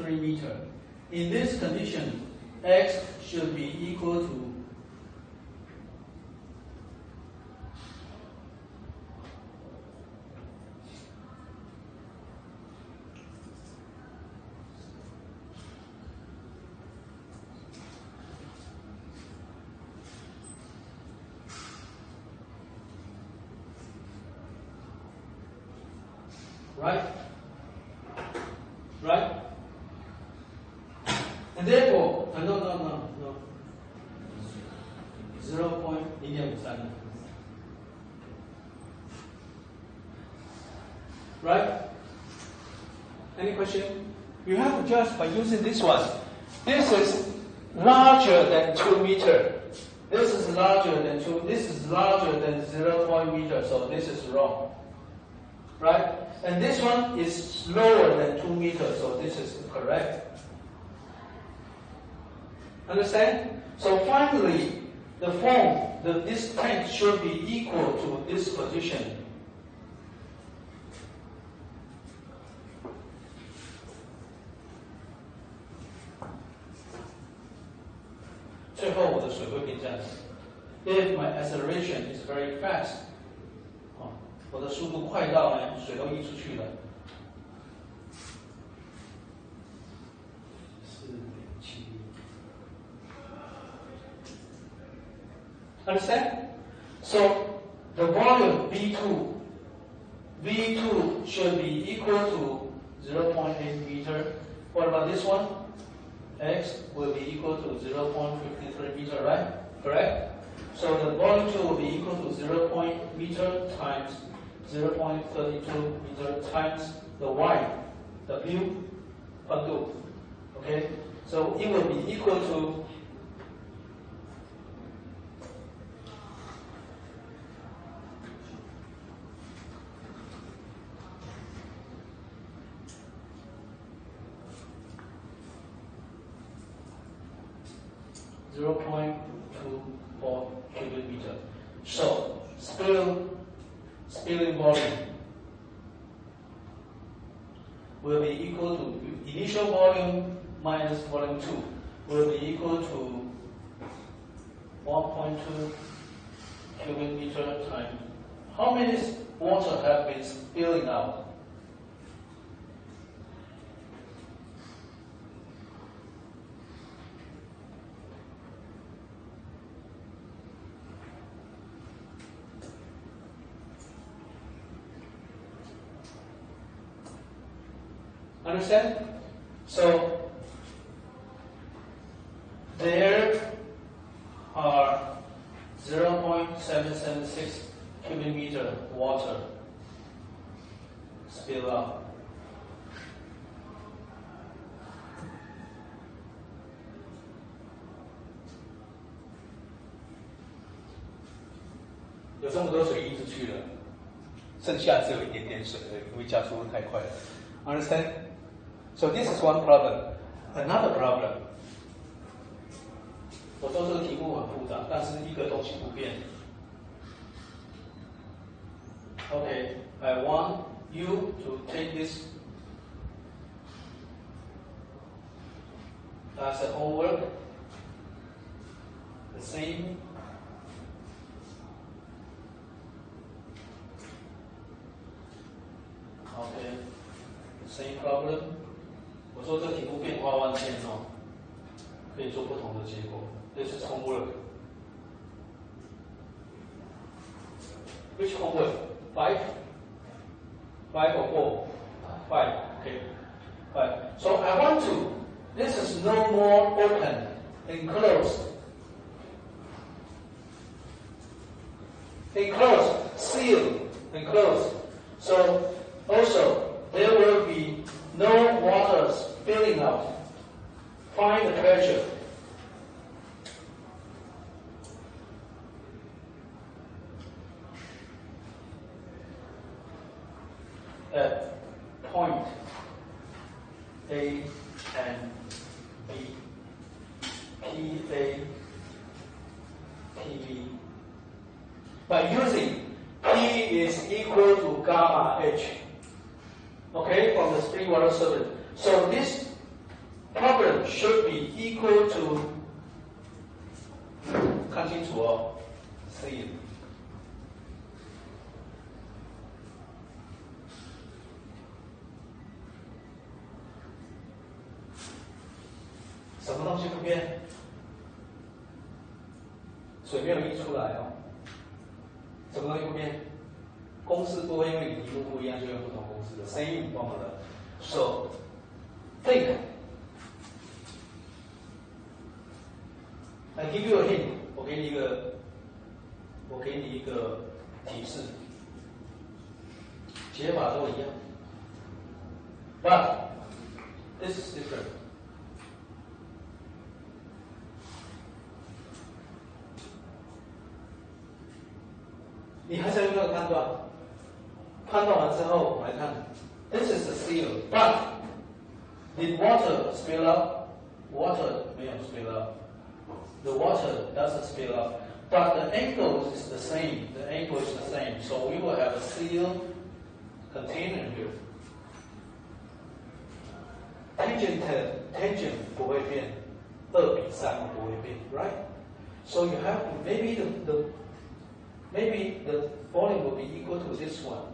53 meters. In this condition, x should be equal to right? And therefore, no. 0.053. Right? Any question? You have to judge by using this one. This is larger than 2 meters. This is larger than 2. This is larger than 0 meter, so this is wrong. Right? And this one is lower than 2 meters, so this is correct. Understand? So finally, the form, this tank should be equal to this position. If my acceleration is very fast, 我的速度快到呢，水都溢出去了。Understand? So the volume V2 should be equal to 0.8 meter. What about this one? X will be equal to 0.53 meter, right? Correct? So the volume 2 will be equal to 0. meter times 0.32 meter times the y, W, okay? So it will be equal to 0.24 cubic meter. So spilling volume will be equal to initial volume minus volume 2 will be equal to 1.2 cubic meter times. How many water have been spilling out? Understand? So there are 0.776 cubic meter water spill out.有这么多水溢出去了，剩下只有一点点水而已，因为加速度太快了。Understand? So this is one problem. Another problem. 我说这个题目很复杂，但是一个东西不变。Okay, I want you to take this as a homework. The same. Okay, the same problem. 我说这题目变化万千哦，可以做不同的结果。This is homework. Which homework? 5? 5 or 4? 5. Okay. 5. So I want to. This is no more open, enclosed. Enclosed, sealed, enclosed. So also there will be no water spilling out. Find the pressure. At point A and B, PA, PB. By using P is equal to gamma H. Okay, from the spring water surface. So this problem should be equal to 看清楚哦 ，C。什么东西不变？水没有溢出来哦。什么东西不变？公式不会因为你题目不一样就用不同公式的 same formula。So think. I give you a hint. 我给你一个提示，解法都一样。But this is different. 你还是要用那个判断，判断完之后，我们来看 ，this is the seal, but did water spill out? Water 没有 spill out. The water doesn't spill out, but the angle is the same. The angle is the same, so we will have a seal container here. Tangent 不会变，2比3不会变 ，right? So you have maybe the volume will be equal to this one.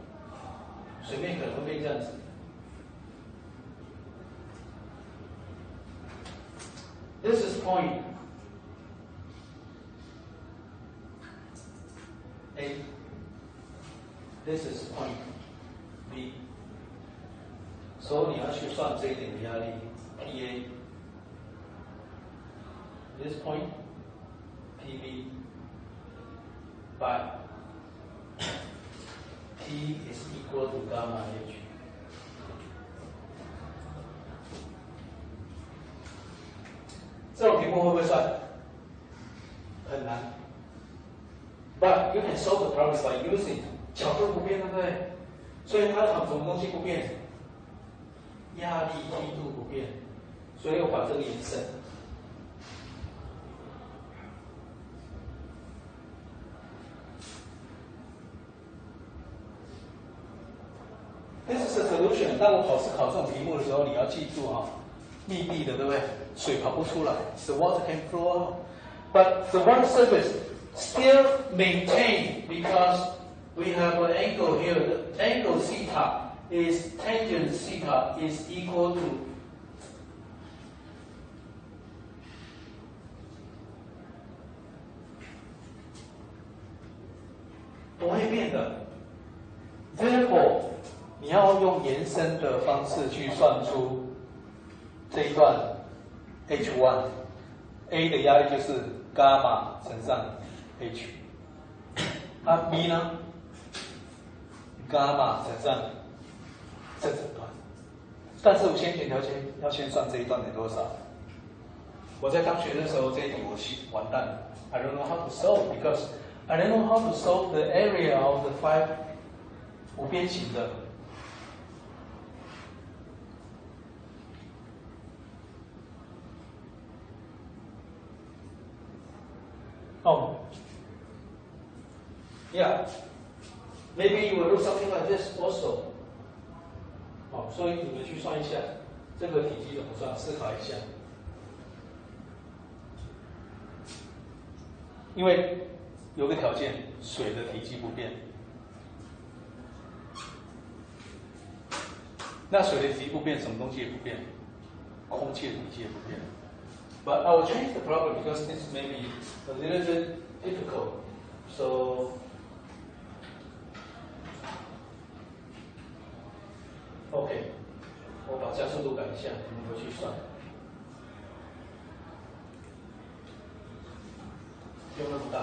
水面可能会变这样子。This is point A. This is point B. 所以你要去算这一点的压力 PA. This point PB. By T is equal to gamma H. 这种题目会不会算？很难。But you can solve the problem by using 角度不变，对不对？所以它什么东西不变？压力梯度不变，所以我把这个延伸。This is a solution. 当我考试考这种题目的时候，你要记住哈，密闭的，对不对？水跑不出来 ，the water can flow out, but the water surface still maintained because we have an angle here. The angle theta is tangent theta is equal to不会变的。Therefore, 你要用延伸的方式去算出这一段 H1，A 的压力就是伽马乘上 H， 那 B 呢？伽马乘上这整段。但是我先前条件要先算这一段得多少？我在当学的时候，这一题我完蛋了。I don't know how to solve because I don't know how to solve the area of the 5无边形的。Oh, yeah. Maybe you will do something like this also. 好，所以你们去算一下这个体积怎么算，思考一下。因为有个条件，水的体积不变。那水的体积不变，什么东西也不变，空气的体积也不变。But I will change the problem because this may be a little bit difficult. So, OK, 我把加速度改一下，你们回去算。有那么大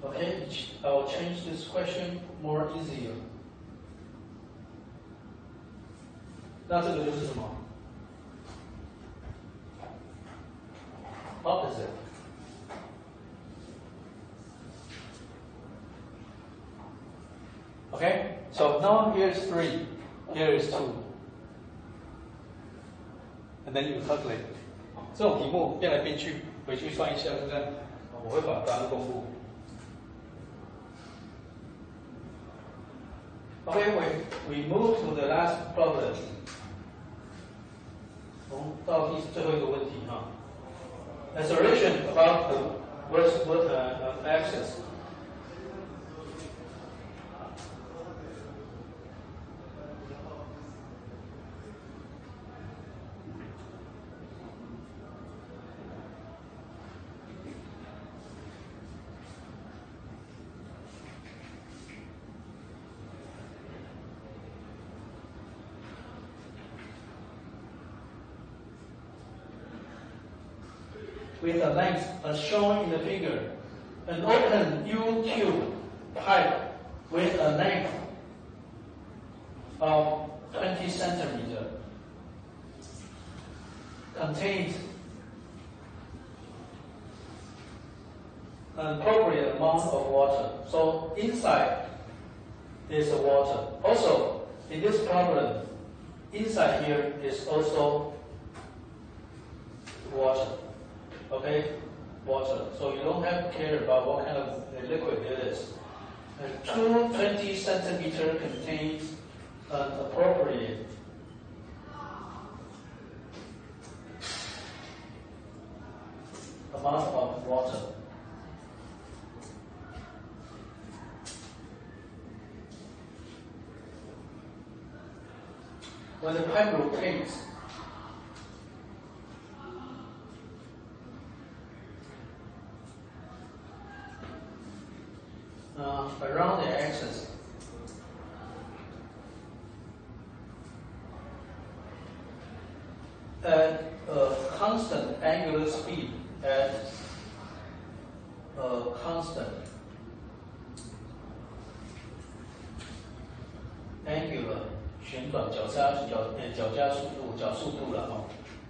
？Okay, I will change this question more easier. 那这个就是什么 ？opposite。Okay, so now here is 3, here is 2, and then you calculate. 这种题目变来变去，回去算一下，对不对？我会把答案公布。Okay, we move to the last problem. 到最后一个问题哈。Acceleration about the axis. With a length as shown in the figure, an open U-tube pipe with a length of 20 centimeters contains an appropriate amount of water. So inside is the water. Also, in this problem, inside here is also water. Okay, water. So you don't have to care about what kind of liquid it is. And 220 centimeter contains an appropriate amount of water. When the pipe rotates, around the axis, at a constant angular speed, at a constant angular 旋转角加速度了哈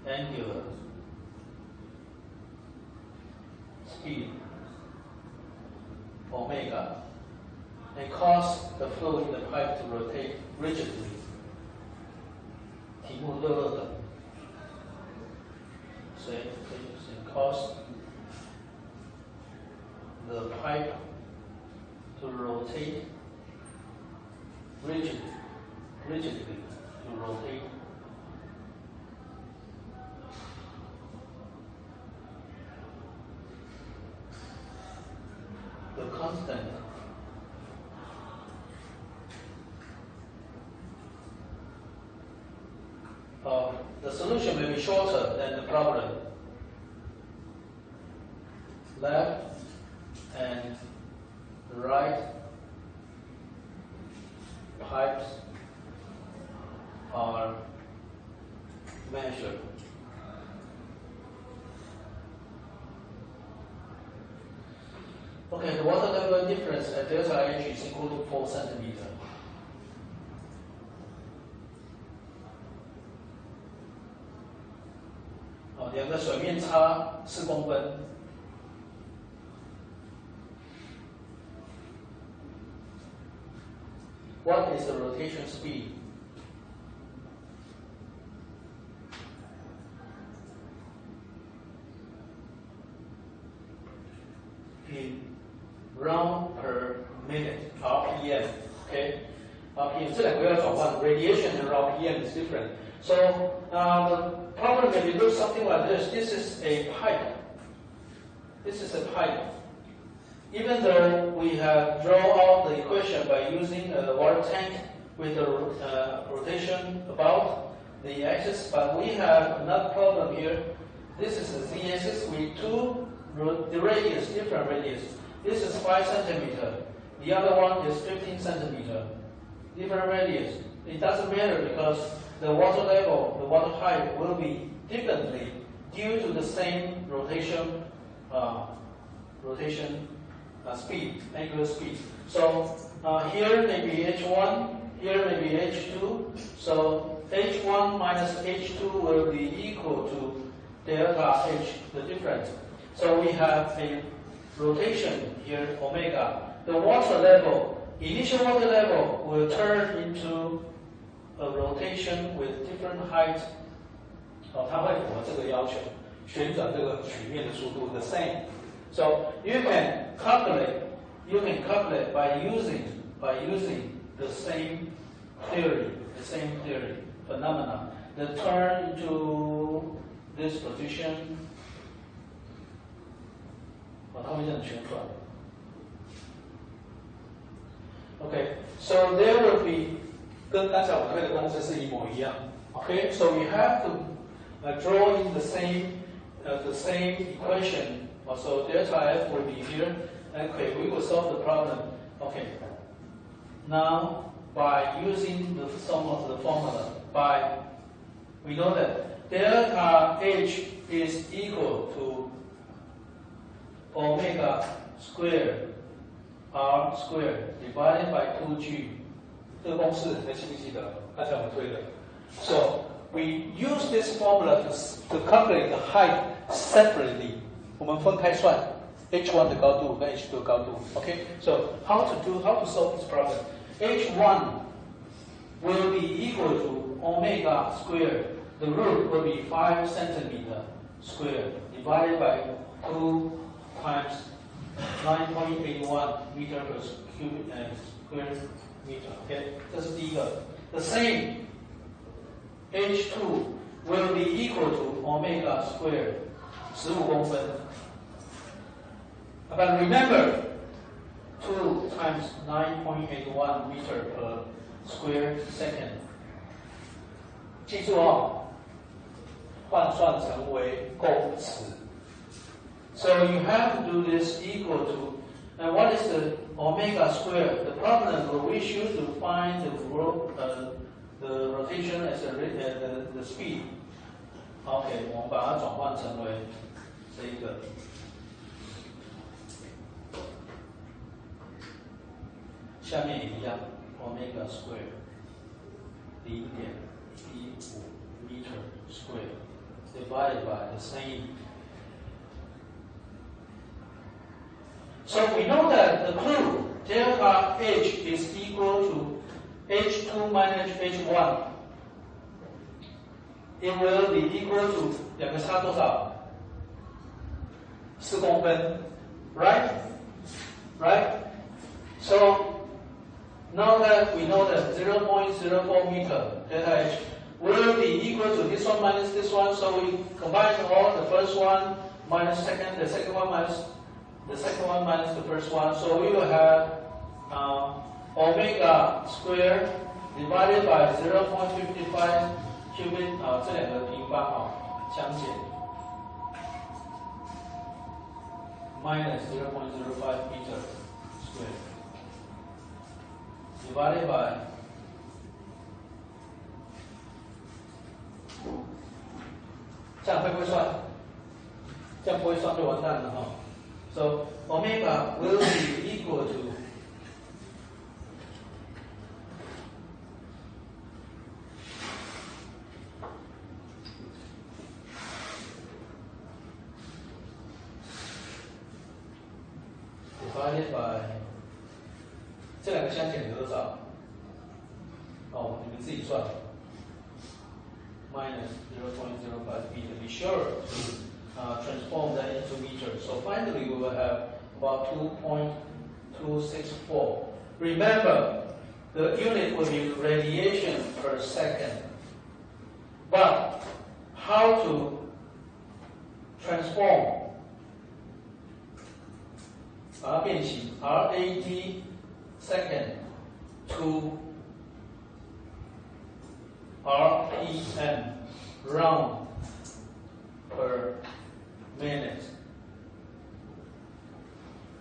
，angular speed omega, and cause the fluid in the pipe to rotate rigidly. 题目热热的，所以cause the pipe to rotate rigidly to rotate. The constant the solution may be shorter than the problem. Left and right pipes are measured. Okay, the water level difference at delta H is equal to 4 centimeters. Oh, 两个水面差4公分。What is the rotation speed? In round per minute, RPM. Okay, RPM. 这两个要转换 radiation and RPM is different. So the problem maybe looks something like this. This is a pipe. This is a pipe. Even though we have drawn out the equation by using a water tank with the rotation about the axis, but we have another problem here. This is the z-axis with the radius, different radius. This is 5 centimeters. The other one is 15 centimeters. Different radius. It doesn't matter because the water level, the water height will be differently due to the same rotation speed, angular speed. So here maybe H1, here may be h2, so h1 minus h2 will be equal to delta h, the difference. So we have a rotation here, omega. The water level, initial water level will turn into a rotation with different height. 它会符合这个要求，旋转这个曲面的速度 the same. So you can calculate by using the same theory, phenomena. The turn into this position. 它会这样旋转。Okay, so there will be 跟刚才我们那个公式是一模一样。Okay, so we have to draw in the same equation. So delta f will be here. Okay, we will solve the problem. Okay. Now, by using the sum of the formula, we know that delta h is equal to omega squared r squared divided by 2g. 这个公式还记不记得？刚才我们推的。So we use this formula to calculate the height separately. 我们分开算 h1 的高度跟 h2 的高度。Okay, so how to solve this problem? h1 will be equal to omega squared. The root will be 5 centimeter squared divided by 2 times 9.81 meter per square meter. Okay, 这是第一个。The same h2 will be equal to omega squared. 15公分。But remember, 2 times 9.81 meter per square second. 记住哦，换算成为公尺。So you have to do this equal to, and what is the omega squared? The problem will wish you to find the rotation as the speed. OK, 我们把它转换成为这一个。下面也一样 ，omega square 0.15 meter square divided by the same. So we know that the clue delta H is equal to H2 minus H1. It will be equal to 两个差多少？4公分 ，right? So now that we know that 0.04 meter delta H will be equal to this one minus this one, so we combine all the first one minus the second one minus the first one, so we will have omega squared divided by 0.55 cubic 这两个平方相减 minus 0.05 meter squared divided by 这样会不会算？这样不会算就完蛋了哈。So omega will be equal to divided by 这两个相减有多少？你们自己算。Minus 0.05 meter. Be sure to transform that into meters. So finally, we will have about 2.264. Remember, the unit will be radiation per second. But how to transform 把它变形 rad second to rpm round per minute.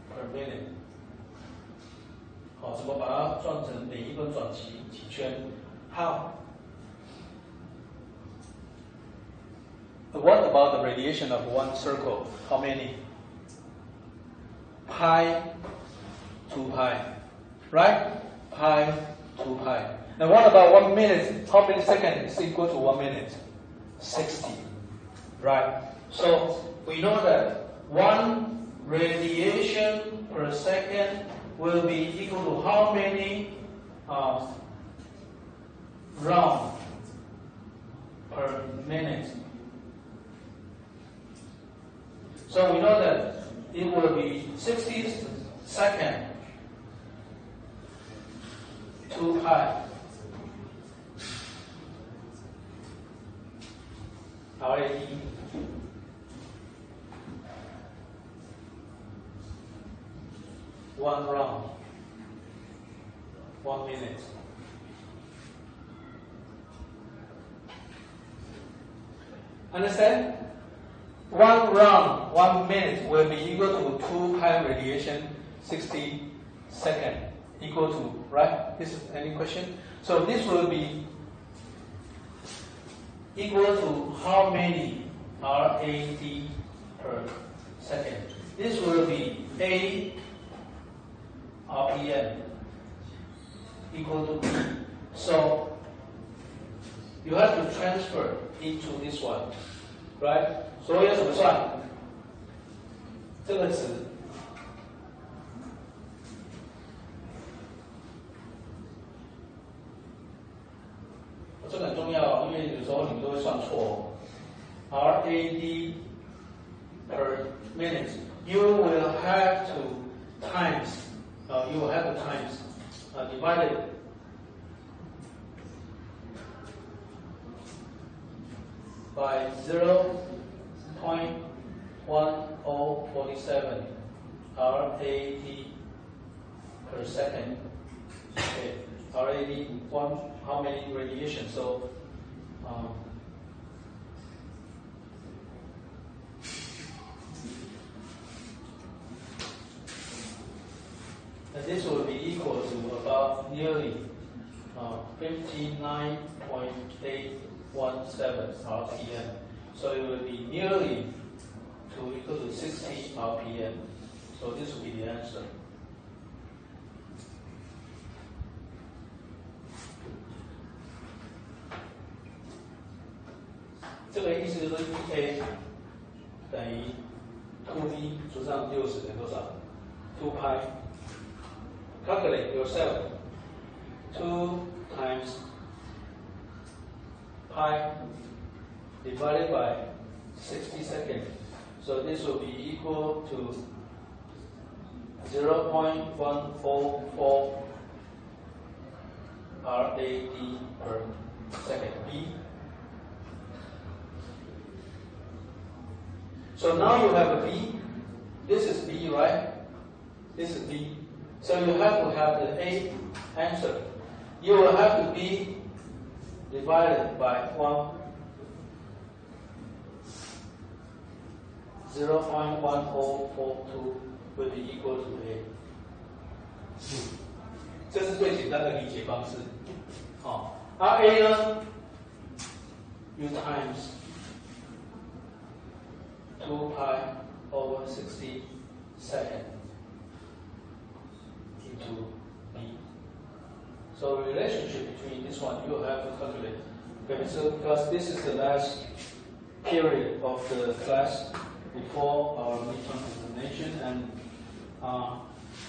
Per minute. 好，怎么把它转成每一分转几圈 ？How? What about the radiation of one circle? How many? Pi, 2 pi, right? Pi, 2 pi. And what about 1 minute? How many seconds is equal to 1 minute? 60. Right? So we know that 1 radiation per second will be equal to how many round per minute? So we know that it will be 60 seconds 2 pi RAD. One round, 1 minute. Understand? 1 round, 1 minute will be equal to 2 pi radiation, 60 seconds, equal to, right? This is any question? So this will be equal to how many RAD per second? This will be A RPM equal to P. So you have to transfer into this one, right? 所以要怎么算？这个值，这个很重要，因为有时候你们都会算错哦。RAD per minute, you will have to times. You will have to times divided by 0.1047 RAD per second. Okay, RAD one how many radiation? So and this will be equal to about nearly 59.817 RPM. So it will be nearly equal to 60 RPM. So this will be the answer. this个意思就是 EA 等于 2V 除上60等于多少 ？2 pi. Calculate yourself. 2 times pi divided by 60 seconds. So this will be equal to 0.144 RAD per second. B. So now you have a B. This is B, right? This is B. So you have to have the A answer. You will have to B divided by 0.1042 will be equal to A. 这是最简单的理解方式。好，而 A 呢 ，you times 2 pi over 60 seconds into B. So the relationship between this one you have to calculate. Okay, so because this is the last period of the class before our midterm examination, and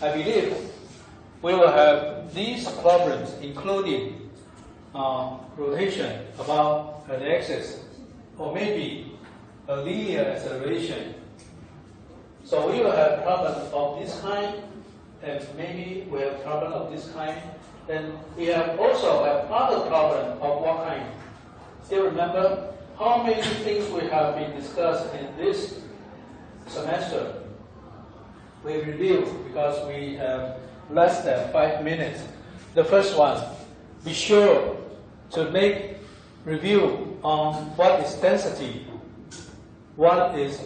I believe we will have these problems, including rotation about an axis, or maybe a linear acceleration. So we will have problems of this kind, and maybe we have problem of this kind. Then we have also have other problem of what kind? Still remember how many things we have been discussed in this semester? We review because we have less than 5 minutes. The first one, be sure to make review on what is density, what is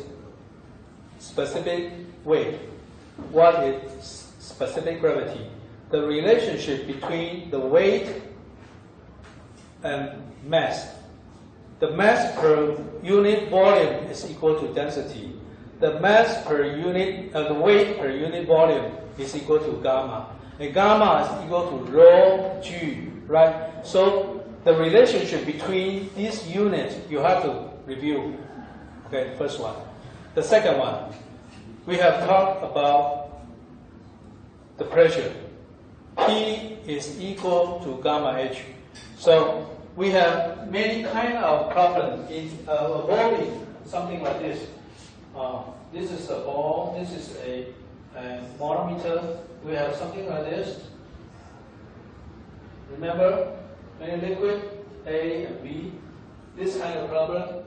specific weight, what is specific gravity, the relationship between the weight and mass. The mass per unit volume is equal to density. The mass per unit, the weight per unit volume is equal to gamma. And gamma is equal to rho G right? So the relationship between these units you have to review. Okay, first one. The second one, we have talked about the pressure. P is equal to gamma H. So we have many kind of problems involving something like this. This is a ball, this is a manometer. We have something like this. Remember, many liquid, A and B, this kind of problem.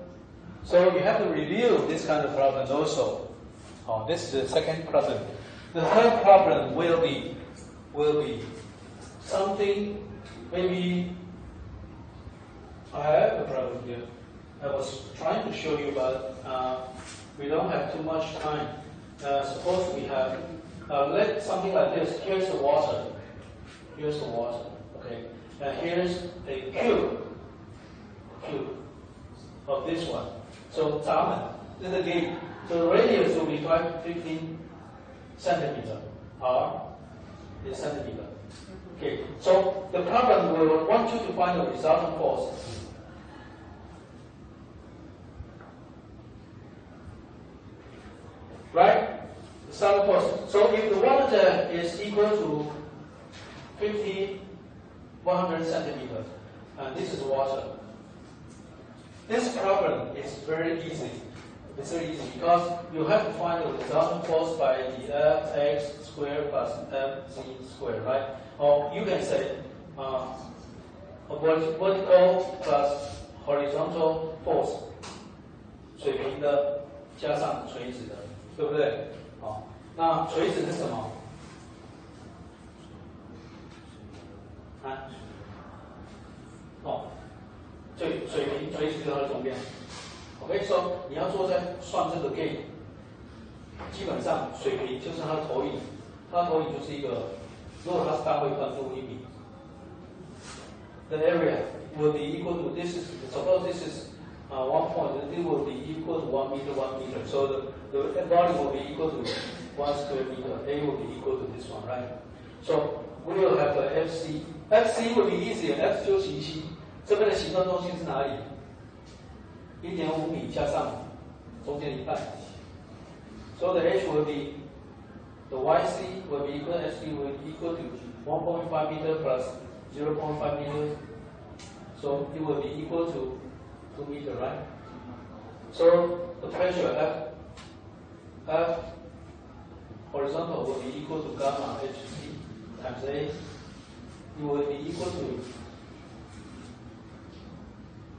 So you have to review this kind of problems also. This is the second problem. The third problem will be something, maybe I have a problem here. I was trying to show you, but we don't have too much time. Suppose we have, let something like this. Here's the water. Here's the water. Okay. And here's a cube of this one. So 闸门, this is the gate. So the radius will be 15 centimeter. R is centimeter. Okay. So the problem we will want you to find the resultant force. Right? The resultant force. So if the water is equal to 100 centimeters, and this is water. This problem is very easy. It's very easy because you have to find the resultant force by the Fx squared plus Mc squared, right? Or you can say vertical plus horizontal force， 水平的加上垂直的，对不对？好，那垂直是什么？水平垂直就是它的中边。OK， 说你要做在算这个 gain， 基本上水平就是它的投影，它的投影就是一个，如果它是单位宽度1米 ，the area will be equal to this is suppose this is 1 point, it will be equal to 1 meter, 1 meter. So the volume will be equal to 1 square meter. A will be equal to this one, right? So we will have the FC. FC will be easier. F 就是形息。这边的形状中心是哪里 ？1.5 米加上中间一半。So the H will be the YC will be equal SB will be equal to 1.5 meter plus 0.5 meter. So it will be equal to 2 meter, right? So the pressure F horizontal will be equal to gamma HC times A. It will be equal to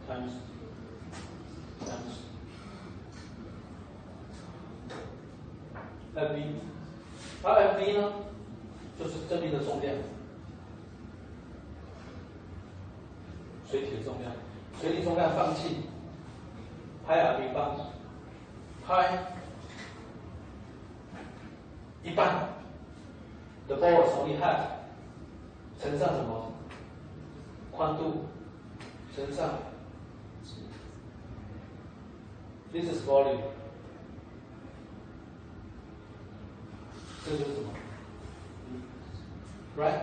times FV。而 FV 呢，就是这边的重量，水体的重量。水体重量方气派 RV 方派一半 ，the ball is only half， 乘上什么？宽度乘上 this is volume， 这就是什么 ？Right？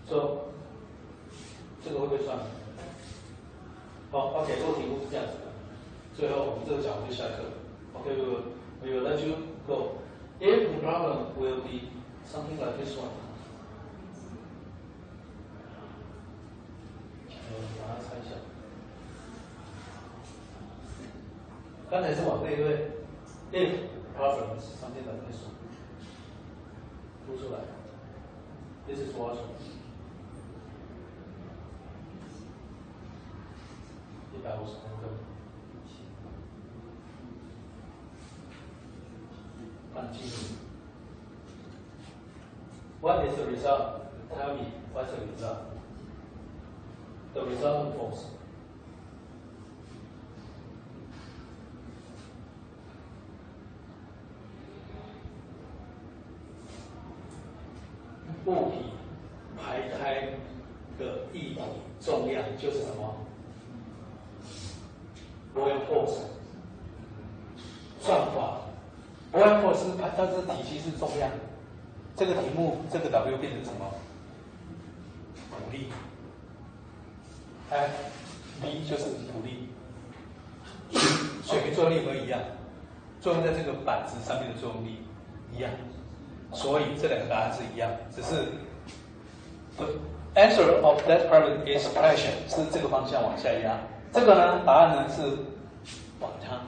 So 这个会不会算？好 ，OK， 这个题目是这样子的。最后我们这个讲就下课。OK， we will let you go. If the problem will be something like this one， 把它拆一下。刚才是往内对 ？If the problem is something like this one， 凸出来。This is water。150公分，半径。What is the result? Tell me what's the result? The resultant force. 物体排开的液体重量就是什么？ Buoyant force 算法 ，Buoyant force 它这体积是重量，这个题目这个 W 变成什么？阻力。V 就是阻力。水平作用力有没有一样？作用在这个板子上面的作用力一样，所以这两个答案是一样，只是 the answer of that problem is pressure 是这个方向往下压，这个呢答案呢是往它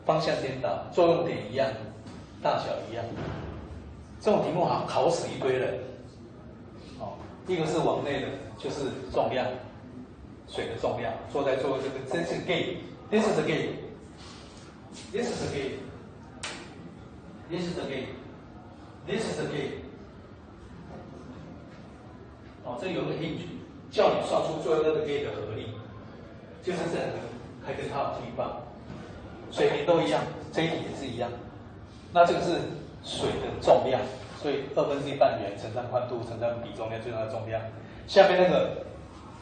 方向颠倒，作用点一样，大小一样。这种题目考死一堆人。一个是往内的，就是重量，水的重量，做这个，这是 gate，this is a gate，this is a gate，this is a gate，this is a gate。这有个 hinge， 叫你算出最后这个 gate 的合力，就是这两个开根号地方，水平都一样，这一题也是一样。那这个是水的重量。所以1/2半圆乘上宽度乘上比重量最大的重量，下面那个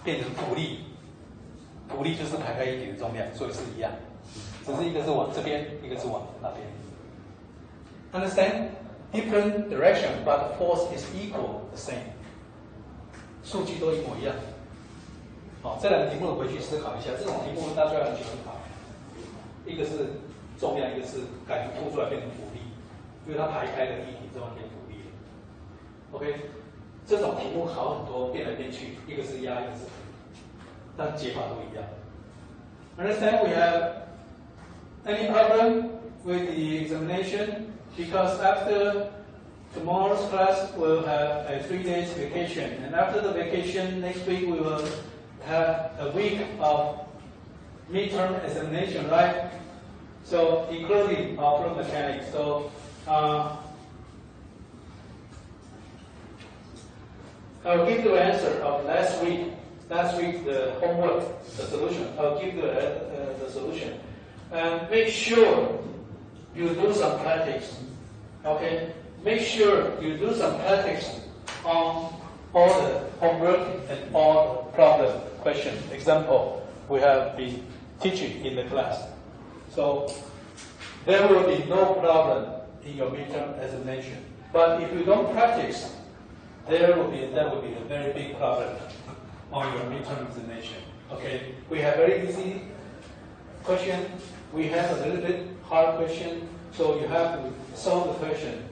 变成浮力，浮力就是排开一体的重量，所以是一样，只是一个是往这边，一个是往那边。Understand? Different direction, but force is equal, the same. 数据都一模一样。这两个题目回去思考一下，这种题目大家很喜欢考，一个是重量，一个是感觉凸出来变成浮力，因为它排开的一体这么变浮力。OK， 这种题目考很多，变来变去，一个是压，一个是浮，但解法都一样。Understand? We have any problem with the examination? Because after tomorrow's class, we'll have a 3 days vacation, and after the vacation, next week we will have a week of midterm examination, right? So, including fluid mechanics. So, I'll give you the answer of last week the homework, the solution. I'll give you the solution. And make sure you do some practice. Okay? Make sure you do some practice on all the homework and all the problem question. Example, we have been teaching in the class. So there will be no problem in your midterm examination. But if you don't practice, that will be a very big problem on your midterm examination. Okay, we have very easy question. We have a little bit hard question, so you have to solve the question.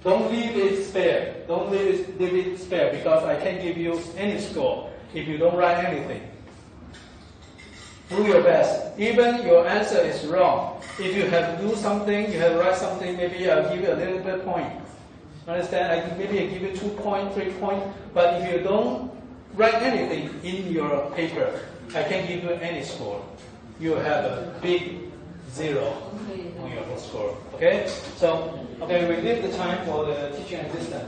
Don't leave it spare. Don't leave it spare because I can't give you any score if you don't write anything. Do your best. Even your answer is wrong. If you have to do something, you have to write something, maybe I'll give you a little bit point. Understand? Maybe I give you 2 points, 3 points, but if you don't write anything in your paper, I can't give you any score. You have a big 0 on your score. Okay? So, okay, we leave the time for the teaching assistant.